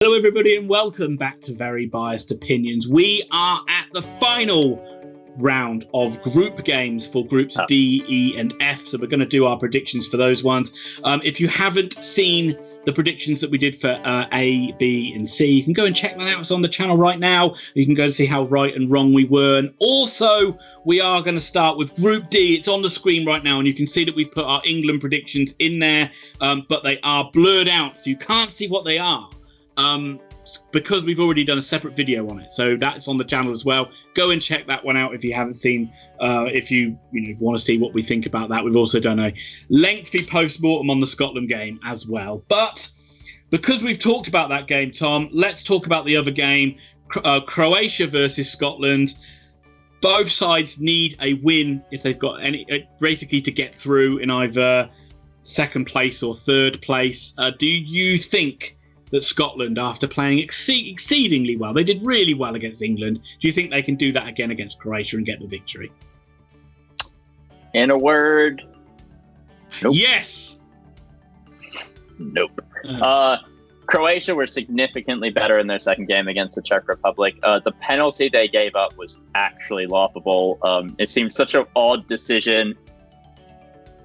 Hello everybody and welcome back to Very Biased Opinions. We are at the final round of group games for groups D, E and F. So we're going to do our predictions for those ones. If you haven't seen the predictions that we did for A, B and C, you can go and check that out. It's on the channel right now. You can go and see how right and wrong we were. And also we are going to start with Group D. It's on the screen right now and you can see that we've put our England predictions in there, but they are blurred out so you can't see what they are. Because we've already done a separate video on it, so that's on the channel as well. Go and check that one out if you haven't seen. If you want to see what we think about that, we've also done a lengthy post-mortem on the Scotland game as well. But because we've talked about that game, Tom, let's talk about the other game, Croatia versus Scotland. Both sides need a win if they've got any, basically to get through in either second place or third place. Do you think that Scotland, after playing exceedingly well, they did really well against England, do you think they can do that again against Croatia and get the victory? In a word, nope. Yes. Nope. Croatia were significantly better in their second game against the Czech Republic. The penalty they gave up was actually laughable. It seems such an odd decision.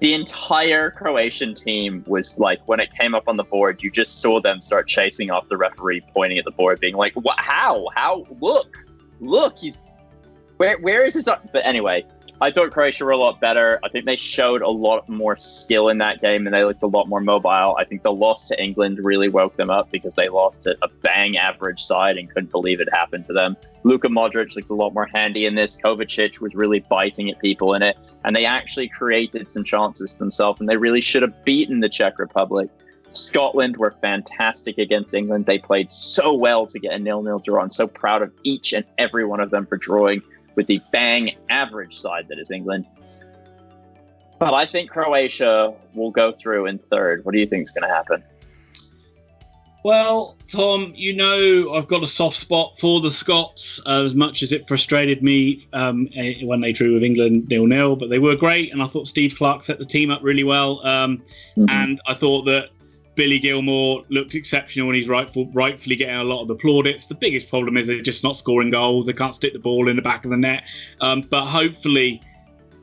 The entire Croatian team was like, when it came up on the board, you just saw them start chasing off the referee, pointing at the board, being like, "What? How? Look, he's where is his?" But anyway, I thought Croatia were a lot better. I think they showed a lot more skill in that game, and they looked a lot more mobile. I think the loss to England really woke them up because they lost to a bang average side and couldn't believe it happened to them. Luka Modric looked a lot more handy in this. Kovacic was really biting at people in it, and they actually created some chances for themselves, and they really should have beaten the Czech Republic. Scotland were fantastic against England. They played so well to get a 0-0 draw. I'm so proud of each and every one of them for drawing with the bang average side that is England. But I think Croatia will go through in third. What do you think is going to happen? Well, Tom, I've got a soft spot for the Scots, as much as it frustrated me when they drew with England 0-0, but they were great, and I thought Steve Clarke set the team up really well, and I thought that Billy Gilmour looked exceptional and he's rightfully getting a lot of the plaudits. The biggest problem is they're just not scoring goals. They can't stick the ball in the back of the net, but hopefully,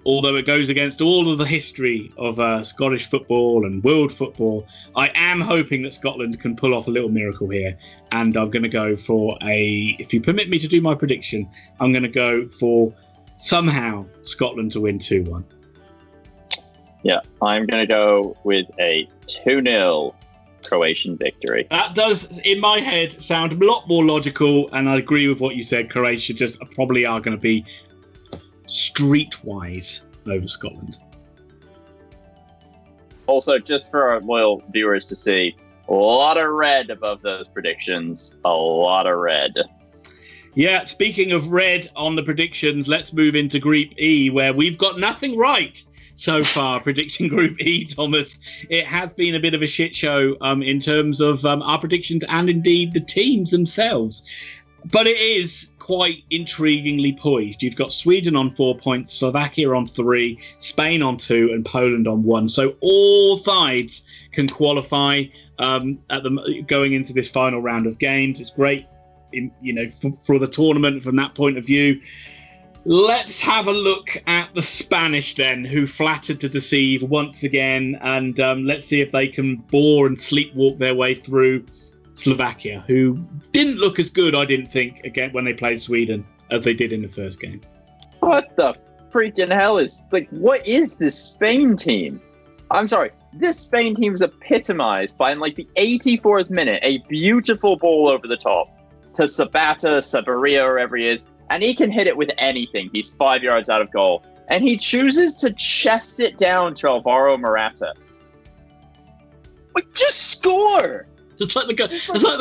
although it goes against all of the history of Scottish football and world football, I am hoping that Scotland can pull off a little miracle here. And I'm going to go for if you permit me to do my prediction, I'm going to go for somehow Scotland to win 2-1. Yeah, I'm going to go with a 2-0 Croatian victory. That does, in my head, sound a lot more logical. And I agree with what you said. Croatia just probably are going to be streetwise over Scotland. Also, just for our loyal viewers to see, a lot of red above those predictions. A lot of red. Yeah, speaking of red on the predictions, let's move into Group E, where we've got nothing right so far predicting Group E, Thomas. It has been a bit of a shit show in terms of our predictions and indeed the teams themselves. But it is quite intriguingly poised. You've got Sweden on 4 points, Slovakia on 3, Spain on 2, and Poland on 1. So all sides can qualify going into this final round of games. It's great, for the tournament from that point of view. Let's have a look at the Spanish then, who flattered to deceive once again, and let's see if they can bore and sleepwalk their way through Slovakia, who didn't look as good, I didn't think, again when they played Sweden as they did in the first game. What the freaking hell what is this Spain team? I'm sorry, this Spain team is epitomized by, in the 84th minute, a beautiful ball over the top to Sabaria, wherever he is, and he can hit it with anything. He's 5 yards out of goal, and he chooses to chest it down to Alvaro Morata. Just score! It's like the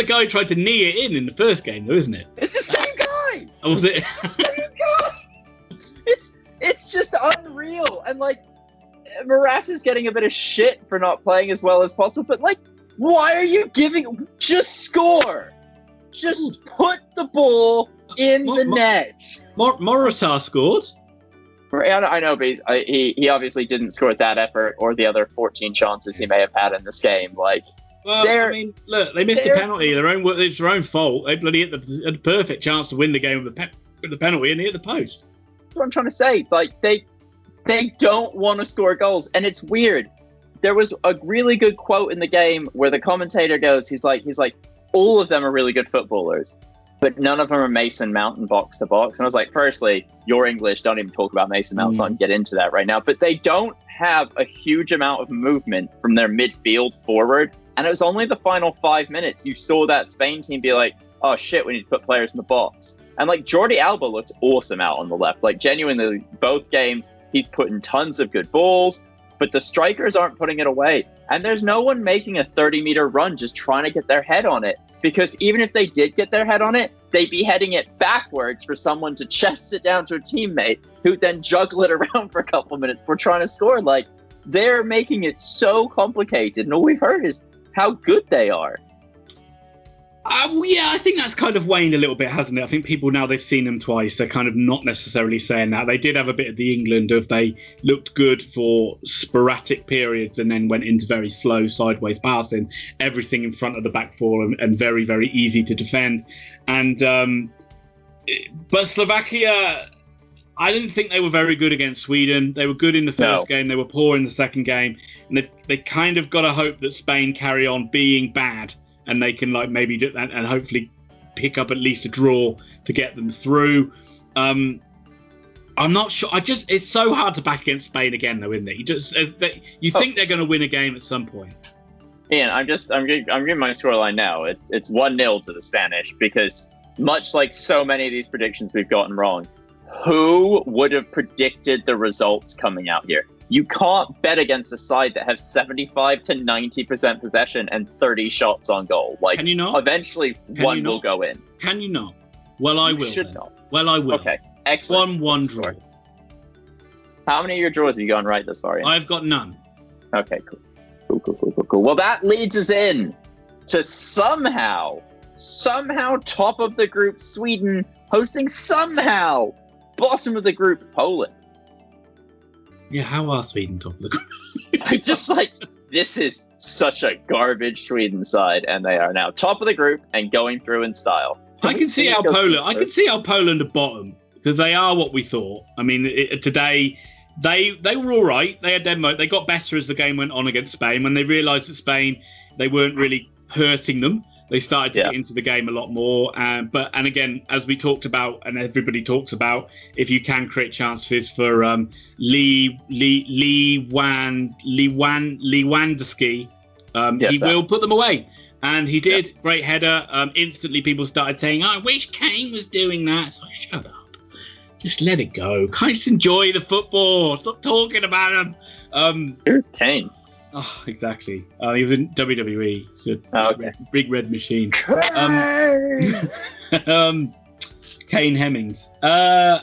guy who tried to knee it in the first game, though, isn't it? It's the same guy. Oh, was it? It's the same guy. It's just unreal, and Morata's getting a bit of shit for not playing as well as possible. But why are you giving? Just score. Just put the ball in the net. Morata scored. I know, but he obviously didn't score that effort or the other 14 chances he may have had in this game. Well, I mean, look, they missed a penalty. It's their own fault. They bloody had the perfect chance to win the game with the penalty and hit the post. That's what I'm trying to say. Like they don't want to score goals, and it's weird. There was a really good quote in the game where the commentator goes, he's like, all of them are really good footballers, but none of them are Mason Mount and box to box. And I was like, firstly, you're English. Don't even talk about Mason Mount. So I can get into that right now. But they don't have a huge amount of movement from their midfield forward. And it was only the final 5 minutes you saw that Spain team be like, oh shit, we need to put players in the box. And like Jordi Alba looks awesome out on the left. Like genuinely, both games, he's putting tons of good balls, but the strikers aren't putting it away. And there's no one making a 30-meter run just trying to get their head on it. Because even if they did get their head on it, they'd be heading it backwards for someone to chest it down to a teammate who then juggle it around for a couple of minutes before trying to score. Like, they're making it so complicated. And all we've heard is how good they are. Yeah, I think that's kind of waned a little bit, hasn't it? I think people, now they've seen them twice, they're kind of not necessarily saying that. They did have a bit of the England of they looked good for sporadic periods and then went into very slow sideways passing, everything in front of the back four and very, very easy to defend. And but Slovakia, I didn't think they were very good against Sweden. They were good in the first game. They were poor in the second game. And they kind of got to hope that Spain carry on being bad and they can like maybe do that and hopefully pick up at least a draw to get them through. I'm not sure. It's so hard to back against Spain again, though, isn't it? You think they're going to win a game at some point. Ian, I'm giving my scoreline now. It's 1-0 to the Spanish because much like so many of these predictions we've gotten wrong, who would have predicted the results coming out here? You can't bet against a side that has 75 to 90% possession and 30 shots on goal. Like, can you not? Eventually, one will go in. Can you not? Well, I will. You should not. Well, I will. Okay, excellent. 1-1 draw. How many of your draws have you gone right this far, Ian? I've got none. Okay, cool. Well, that leads us in to somehow top of the group Sweden hosting somehow bottom of the group Poland. Yeah, how are Sweden top of the group? I just like, this is such a garbage Sweden side, and they are now top of the group and going through in style. I can see how Poland are bottom because they are what we thought. I mean, today they were all right. They had demo. They got better as the game went on against Spain. When they realised that Spain, they weren't really hurting them, they started to get into the game a lot more. And again, as we talked about, and everybody talks about, if you can create chances for Lewandowski, he will put them away. And he did. Yeah. Great header. Instantly, people started saying, I wish Kane was doing that. So shut up. Just let it go. Can't just enjoy the football. Stop talking about him. Here's Kane. Oh, exactly. He was in WWE. So big red machine. Kane Hemmings. I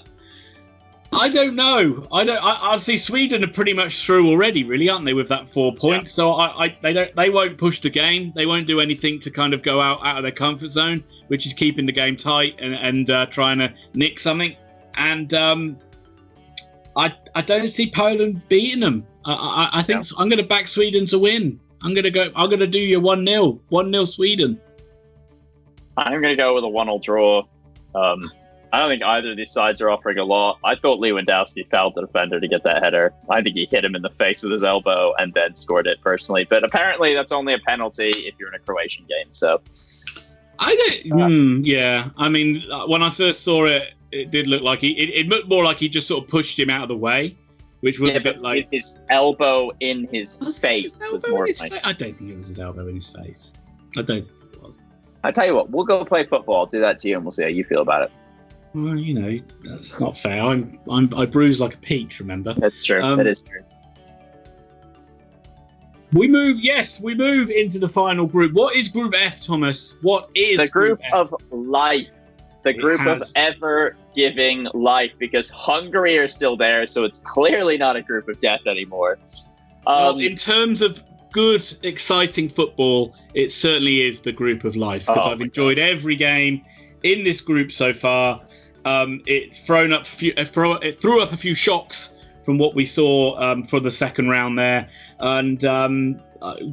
don't know. I see Sweden are pretty much through already, really, aren't they? With that 4 points, so they won't push the game. They won't do anything to kind of go out of their comfort zone, which is keeping the game tight and trying to nick something. And I don't see Poland beating them. I think I'm going to back Sweden to win. I'm going to do your 1-0. 1-0 Sweden. I'm going to go with a 1-1 draw. I don't think either of these sides are offering a lot. I thought Lewandowski fouled the defender to get that header. I think he hit him in the face with his elbow and then scored it personally. But apparently that's only a penalty if you're in a Croatian game. So I don't. Yeah. I mean, when I first saw it, it did look like it looked more like he just sort of pushed him out of the way, which was a bit like his elbow in his face was more. I don't think it was his elbow in his face. I don't think it was. I tell you what, we'll go play football. I'll do that to you, and we'll see how you feel about it. Well, that's not fair. I bruise like a peach. Remember? That's true. That is true. We move into the final group. What is Group F, Thomas? What is the group of life? The group of ever-giving life, because Hungary are still there, so it's clearly not a group of death anymore. Well, in terms of good, exciting football, it certainly is the group of life, because I've enjoyed every game in this group so far. It threw up a few shocks from what we saw for the second round there, and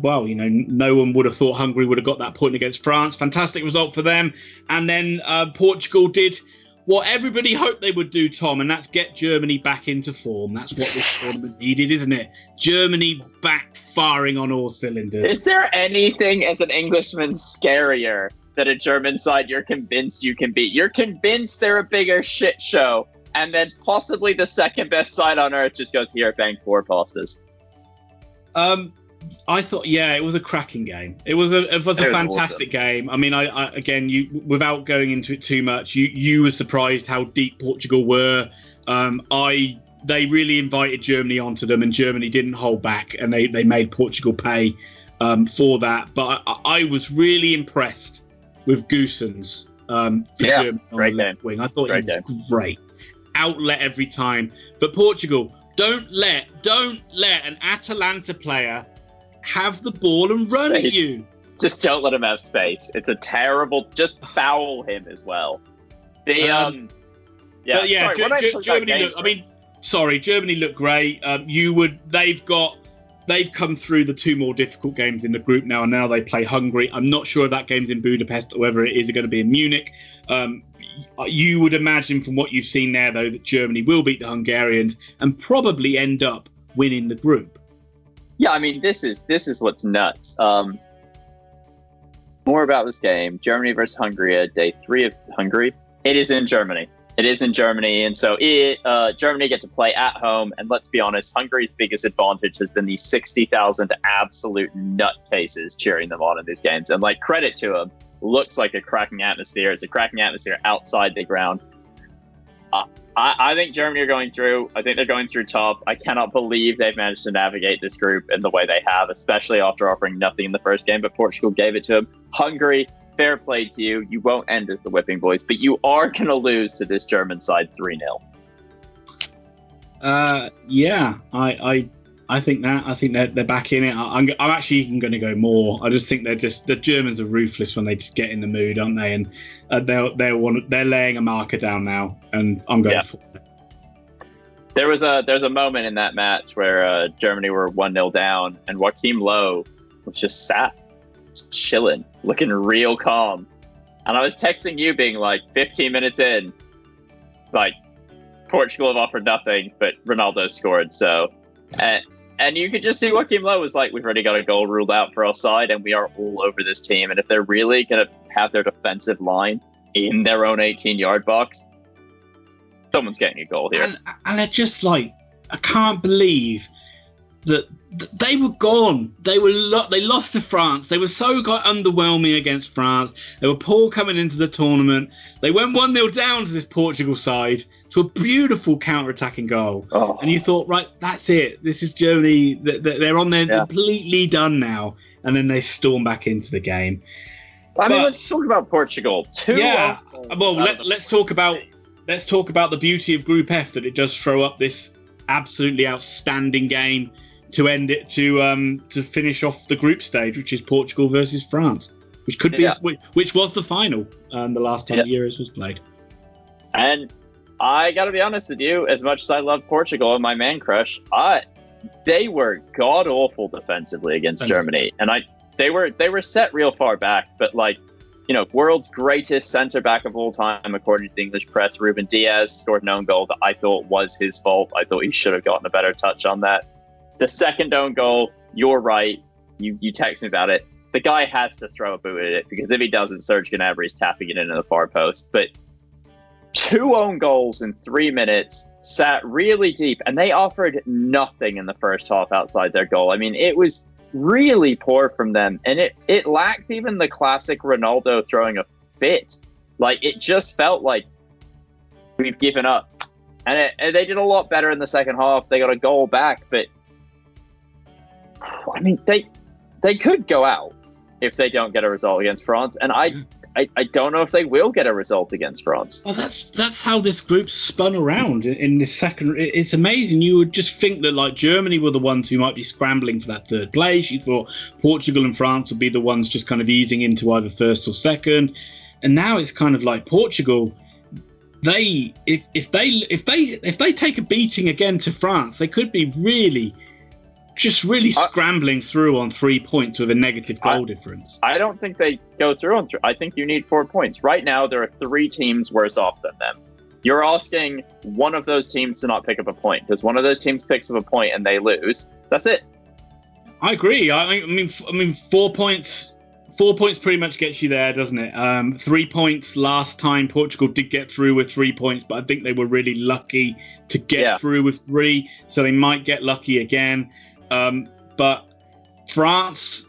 well, no one would have thought Hungary would have got that point against France. Fantastic result for them. And then Portugal did what everybody hoped they would do, Tom, and that's get Germany back into form. That's what this tournament needed, isn't it? Germany back firing on all cylinders. Is there anything as an Englishman scarier than a German side you're convinced you can beat? You're convinced they're a bigger shit show, and then possibly the second best side on earth just goes here, bang, 4 pastas. I thought, it was a cracking game. It was a fantastic game. I mean, I again, without going into it too much, you were surprised how deep Portugal were. They really invited Germany onto them, and Germany didn't hold back, and they made Portugal pay for that. But I was really impressed with Goossens for Germany on the left wing. I thought he was great. Outlet every time. But Portugal, don't let an Atalanta player have the ball and run at you. Just don't let him have space. It's a terrible. Just foul him as well. Germany looked great. They've come through the 2 more difficult games in the group now, and now they play Hungary. I'm not sure if that game's in Budapest or whether it is going to be in Munich. You would imagine from what you've seen there, though, that Germany will beat the Hungarians and probably end up winning the group. Yeah, I mean, this is what's nuts. More about this game. Germany versus Hungary, day 3 of Hungary. It is in Germany. And so Germany get to play at home. And let's be honest, Hungary's biggest advantage has been the 60,000 absolute nutcases cheering them on in these games. And credit to them, looks like a cracking atmosphere. It's a cracking atmosphere outside the ground. I think Germany are going through. I think they're going through top. I cannot believe they've managed to navigate this group in the way they have, especially after offering nothing in the first game, but Portugal gave it to them. Hungary, fair play to you. You won't end as the whipping boys, but you are going to lose to this German side 3-0. I think they're back in it. I'm actually even going to go more. I just think the Germans are ruthless when they just get in the mood, aren't they? And they're laying a marker down now, and I'm going for it. There's a moment in that match where Germany were 1-0 down, and Joachim Low was just sat, chilling, looking real calm. And I was texting you, being 15 minutes in, Portugal have offered nothing, but Ronaldo scored. So. And you could just see Joachim Low was we've already got a goal ruled out for offside, and we are all over this team. And if they're really going to have their defensive line in their own 18-yard box, someone's getting a goal here. And they're just I can't believe that they were gone. They lost to France. They were so underwhelming against France. They were poor coming into the tournament. They went 1-0 down to this Portugal side to a beautiful counter-attacking goal. Oh. And you thought, right, that's it. This is Germany. They're on there, completely done now. And then they storm back into the game. I mean, let's talk about Portugal. Let's talk about the beauty of Group F, that it does throw up this absolutely outstanding game to end it, to finish off the group stage, which is Portugal versus France, which could be which was the final the last time the Euros was played. And I got to be honest with you, as much as I love Portugal and my man crush, they were god awful defensively against Germany, and they were set real far back, but world's greatest center back of all time, according to the English press, Ruben Diaz scored an own goal that I thought was his fault. I thought he should have gotten a better touch on that. The second own goal, you're right. You text me about it. The guy has to throw a boot at it, because if he doesn't, Serge Gnabry's tapping it into the far post. But 2 own goals in 3 minutes, sat really deep, and they offered nothing in the first half outside their goal. I mean, it was really poor from them, and it lacked even the classic Ronaldo throwing a fit. It just felt like we've given up. And they did a lot better in the second half. They got a goal back, but I mean, they could go out if they don't get a result against France, and I don't know if they will get a result against France. Well, that's how this group spun around in this second. It's amazing. You would just think that Germany were the ones who might be scrambling for that third place. You thought Portugal and France would be the ones just kind of easing into either first or second, and now it's kind of Portugal. If they take a beating again to France, they could be really just really scrambling through on 3 points with a negative goal difference. I don't think they go through on 3. I think you need 4 points. Right now, there are 3 teams worse off than them. You're asking one of those teams to not pick up a point. Because one of those teams picks up a point and they lose. That's it. I agree. I mean, 4 points. 4 points pretty much gets you there, doesn't it? 3 points last time Portugal did get through with 3 points, but I think they were really lucky to get through with 3, so they might get lucky again. But France,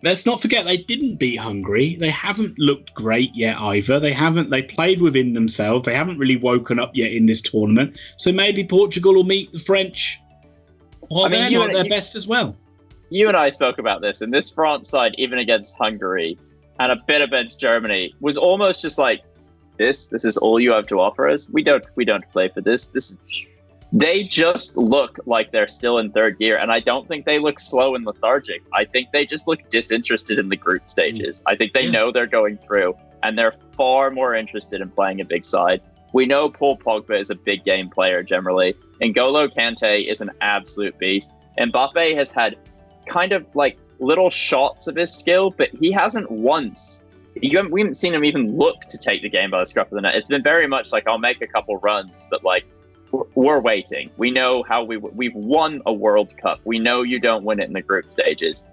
let's not forget they didn't beat Hungary. They haven't looked great yet either. They played within themselves. They haven't really woken up yet in this tournament. So maybe Portugal will meet the French or they're not their best as well. You and I spoke about this, and this France side, even against Hungary and a bit against Germany, was almost just like, this is all you have to offer us. We don't play for this. They just look like they're still in third gear, and I don't think they look slow and lethargic. I think they just look disinterested in the group stages. I think they know they're going through, and they're far more interested in playing a big side. We know Paul Pogba is a big game player generally. N'Golo Kante is an absolute beast. Mbappe has had kind of like little shots of his skill, but he hasn't once. We haven't seen him even look to take the game by the scruff of the neck. It's been very much like, I'll make a couple runs, but like, we're waiting. We know how we've won a World Cup. We know you don't win it in the group stages.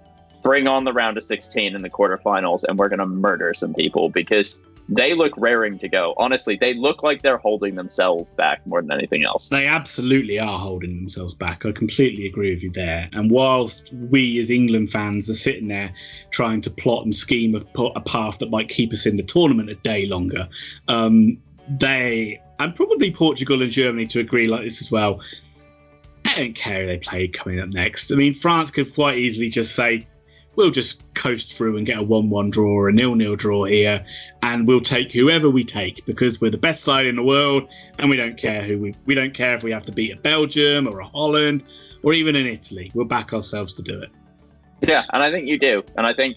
Bring on the round of 16 in the quarterfinals, and we're going to murder some people because they look raring to go. Honestly, they look like they're holding themselves back more than anything else. They absolutely are holding themselves back. I completely agree with you there. And whilst we as England fans are sitting there trying to plot and scheme a path that might keep us in the tournament a day longer, they, and probably Portugal and Germany to agree like this as well, I don't care who they play coming up next. I mean, France could quite easily just say, we'll just coast through and get a 1-1 draw or a 0-0 draw here, and we'll take whoever we take because we're the best side in the world, and we don't care we don't care if we have to beat a Belgium or a Holland or even an Italy. We'll back ourselves to do it. Yeah, and I think you do. And I think,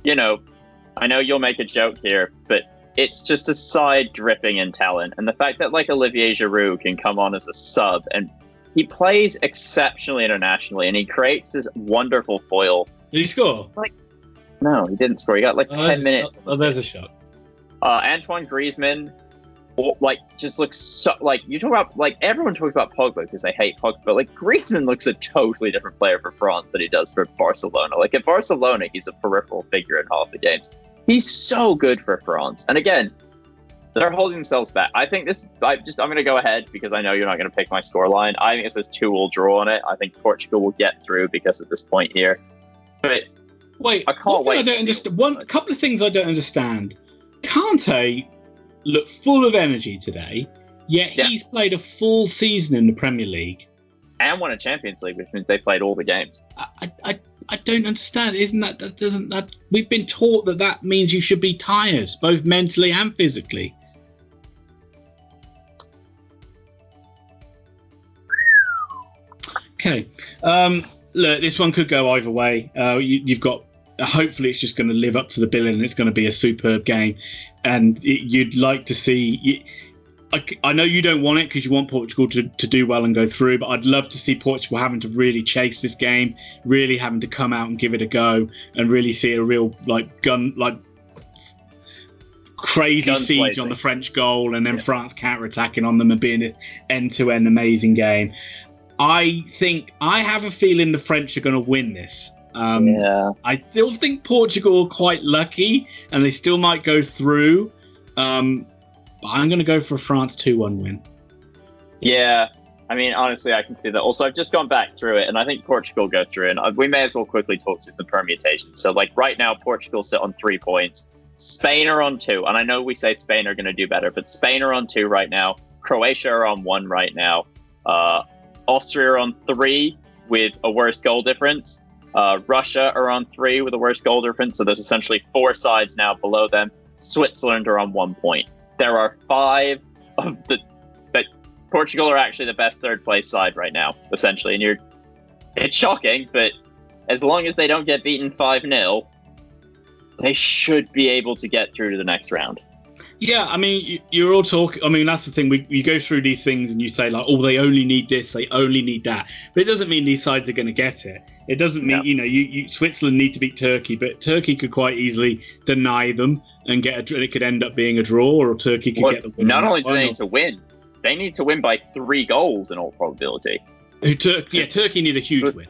I know you'll make a joke here, but it's just a side dripping in talent. And the fact that like Olivier Giroud can come on as a sub, and he plays exceptionally internationally, and he creates this wonderful foil. Did he score? No, he didn't score. He got 10 minutes. Oh, there's a shot. Antoine Griezmann, just looks so, you talk about, everyone talks about Pogba because they hate Pogba, but Griezmann looks a totally different player for France than he does for Barcelona. At Barcelona, he's a peripheral figure in half the games. He's so good for France. And again, they're holding themselves back. I think I'm going to go ahead because I know you're not going to pick my scoreline. I think it says 2-2 draw on it. I think Portugal will get through because at this point here. But wait, I can't wait. I don't understand. A couple of things I don't understand. Kante looked full of energy today, yet he's played a full season in the Premier League and won a Champions League, which means they played all the games. I don't understand. Doesn't that we've been taught that means you should be tired, both mentally and physically. Okay. Look, this one could go either way. You've got. Hopefully, it's just going to live up to the billing, and it's going to be a superb game. And you'd like to see. I know you don't want it because you want Portugal to do well and go through, but I'd love to see Portugal having to really chase this game, really having to come out and give it a go, and really see a real crazy siege on the French goal, and then France counter-attacking on them and being an end-to-end amazing game. I have a feeling the French are going to win this. I still think Portugal are quite lucky, and they still might go through. But I'm going to go for a France 2-1 win. Yeah, I mean, honestly, I can see that. Also, I've just gone back through it, and I think Portugal go through, and we may as well quickly talk through some permutations. So, right now, Portugal sit on 3 points. Spain are on 2, and I know we say Spain are going to do better, but Spain are on 2 right now. Croatia are on 1 right now. Austria are on 3 with a worse goal difference. Russia are on 3 with a worse goal difference. So there's essentially 4 sides now below them. Switzerland are on 1 point. There are 5 of that Portugal are actually the best third place side right now, essentially. And it's shocking, but as long as they don't get beaten 5-0, they should be able to get through to the next round. Yeah, I mean, you're all talking. I mean, that's the thing. You go through these things and you say like, oh, they only need this, they only need that. But it doesn't mean these sides are going to get it. It doesn't mean you Switzerland need to beat Turkey, but Turkey could quite easily deny them and it could end up being a draw, or Turkey could get the win. Not only do they need to win, they need to win by 3 goals in all probability. Turkey need a huge win.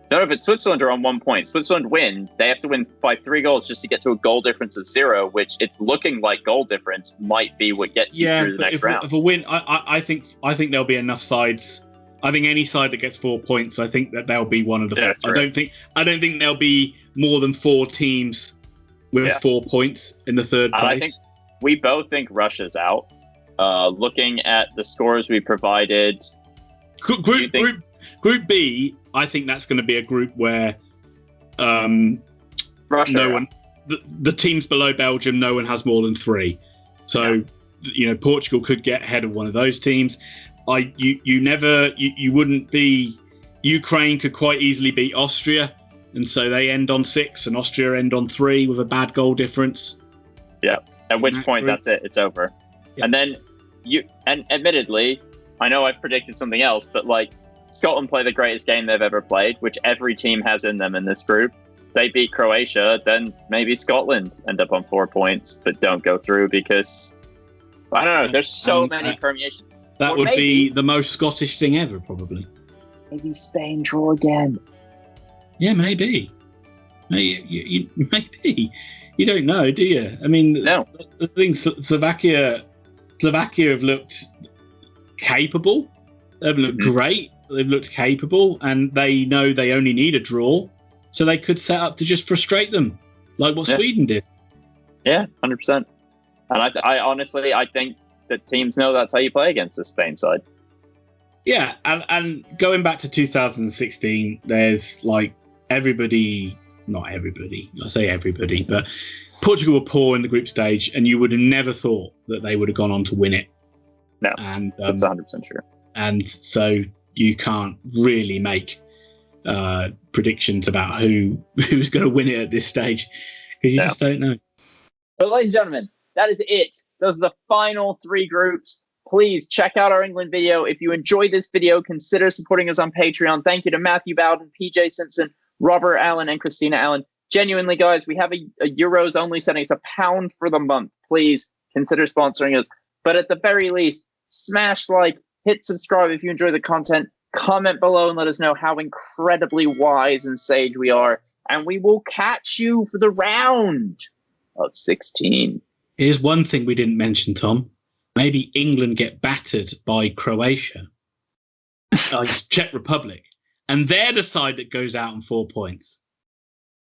No, but Switzerland are on 1 point. Switzerland win. They have to win by 3 goals just to get to a goal difference of 0, which it's looking like goal difference might be what gets you through the next round. If a win, I think there'll be enough sides. I think any side that gets 4 points, I think that they'll be one of the best. I don't think there'll be more than 4 teams with 4 points in the third place. I think we both think Russia's out. Looking at the scores we provided, Group B, I think that's going to be a group where Russia, the teams below Belgium, no one has more than 3. So, Portugal could get ahead of one of those teams. You wouldn't be. Ukraine could quite easily beat Austria, and so they end on 6, and Austria end on 3 with a bad goal difference. Yeah. At which point, that's it. It's over. Yeah. And then admittedly, I know I've predicted something else, but like, Scotland play the greatest game they've ever played, which every team has in them in this group. They beat Croatia, then maybe Scotland end up on 4 points, but don't go through because, I don't know, there's so many permutations. That would be the most Scottish thing ever, probably. Maybe Spain draw again. Yeah, maybe. Maybe. You don't know, do you? I mean, no. The thing, Slovakia have looked capable. They've looked great. They've looked capable, and they know they only need a draw, so they could set up to just frustrate them, like what Sweden did. Yeah, 100%. And I honestly think that teams know that's how you play against the Spain side. Yeah, and going back to 2016, there's like not everybody, I say everybody, but Portugal were poor in the group stage, and you would have never thought that they would have gone on to win it. No, and that's 100% true. And so you can't really make predictions about who's going to win it at this stage, because you just don't know. But ladies and gentlemen, that is it. Those are the final 3 groups. Please check out our England video. If you enjoyed this video, consider supporting us on Patreon. Thank you to Matthew Bowden, PJ Simpson, Robert Allen, and Christina Allen. Genuinely, guys, we have a Euros only setting. It's £1 for the month. Please consider sponsoring us. But at the very least, smash like, hit subscribe if you enjoy the content. Comment below and let us know how incredibly wise and sage we are. And we will catch you for the round of 16. Here's one thing we didn't mention, Tom. Maybe England get battered by Croatia, Czech Republic, and they're the side that goes out on 4 points.